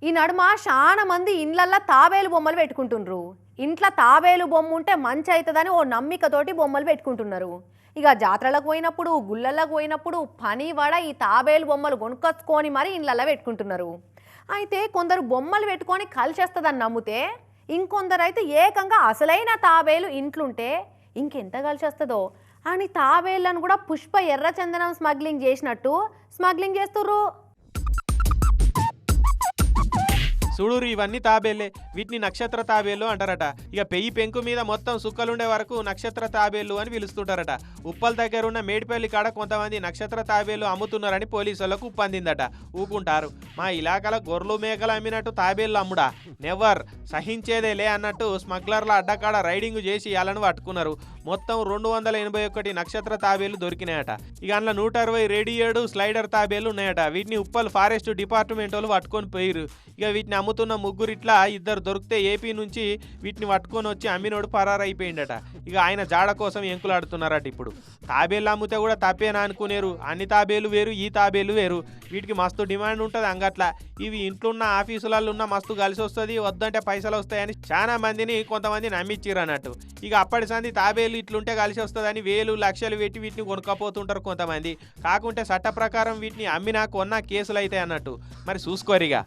ఈ నడుమ చాలా మంది ఇండ్లల్లో తాబేలు బొమ్మలు పెట్టుకుంటుండ్రు. ఇంట్లో తాబేలు బొమ్మ ఉంటే మంచి అవుతుందని ఓ నమ్మికతోటి బొమ్మలు పెట్టుకుంటున్నారు. ఇక జాతరలకు పోయినప్పుడు గుళ్ళలకు పోయినప్పుడు పని వడ ఈ తాబేలు బొమ్మలు కొనుక్కొచ్చుకొని మరి ఇండ్లల్లో పెట్టుకుంటున్నారు. అయితే కొందరు బొమ్మలు పెట్టుకొని కలిసేస్తుందని నమ్మితే ఇంకొందరు అయితే ఏకంగా అసలైన తాబేలు ఇంట్లుంటే ఇంకెంత కలిసేస్తుందో అని తాబేళ్లను కూడా పుష్ప ఎర్రచందనం స్మగ్లింగ్ చేసినట్టు స్మగ్లింగ్ చేస్తుర్రు. చూడురు ఇవన్నీ తాబేళ్లే. వీటిని నక్షత్ర తాబేళ్లు అంటారట. ఇక పెయ్యి పెంకు మీద మొత్తం సుక్కలుండే వరకు నక్షత్ర తాబేళ్లు అని పిలుస్తుంటారట. ఉప్పల్ దగ్గర ఉన్న మేడిపల్లి కాడ కొంతమంది నక్షత్ర తాబేళ్లు అమ్ముతున్నారని పోలీసులకు ఉప్పందిందట. ఊకుంటారు. మా ఇలాకాల గొర్రెలు మేకలు అమ్మినట్టు తాబేళ్లు అమ్ముడా, నెవర్, సహించేదేలే అన్నట్టు స్మగ్లర్ల అడ్డకాడ రైడింగ్ చేసి వాళ్ళను పట్టుకున్నారు. మొత్తం 281 నక్షత్ర తాబేళ్లు దొరికినాయట. ఇక అందులో 160 రేడియేడు స్లైడర్ తాబేళ్లు ఉన్నాయట. వీటిని ఉప్పల్ ఫారెస్ట్ డిపార్ట్మెంట్ వాళ్ళు పట్టుకొని పోయిరు. ఇక వీటిని అమ్ముతున్న ముగ్గురిట్లా 2 దొరికితే ఏపీ నుంచి వీటిని పట్టుకొని వచ్చి అమ్మినోడు పరారైపోయిందట. ఇక ఆయన జాడ కోసం ఎంకులాడుతున్నారట. ఇప్పుడు తాబేళ్ళు అమ్మితే కూడా తప్పేనా అనుకునేరు. అన్ని తాబేలు వేరు, ఈ తాబేలు వేరు. వీటికి మస్తు డిమాండ్ ఉంటుంది అంగట్లా. ఇవి ఇంట్లో ఉన్న ఆఫీసులలో ఉన్న మస్తు కలిసి వస్తుంది, వద్దంటే పైసలు వస్తాయని చాలా మందిని కొంతమంది నమ్మిచ్చిర్రు అన్నట్టు. ఇక అప్పటి సంది తాబేలు ఇట్లుంటే కలిసి వస్తుందని వేలు లక్షలు పెట్టి వీటిని కొనుక్కపోతుంటారు కొంతమంది. కాకుంటే చట్ట ప్రకారం వీటిని అమ్మినా కొన్నా కేసులు అవుతాయి అన్నట్టు. మరి చూసుకోరిగా.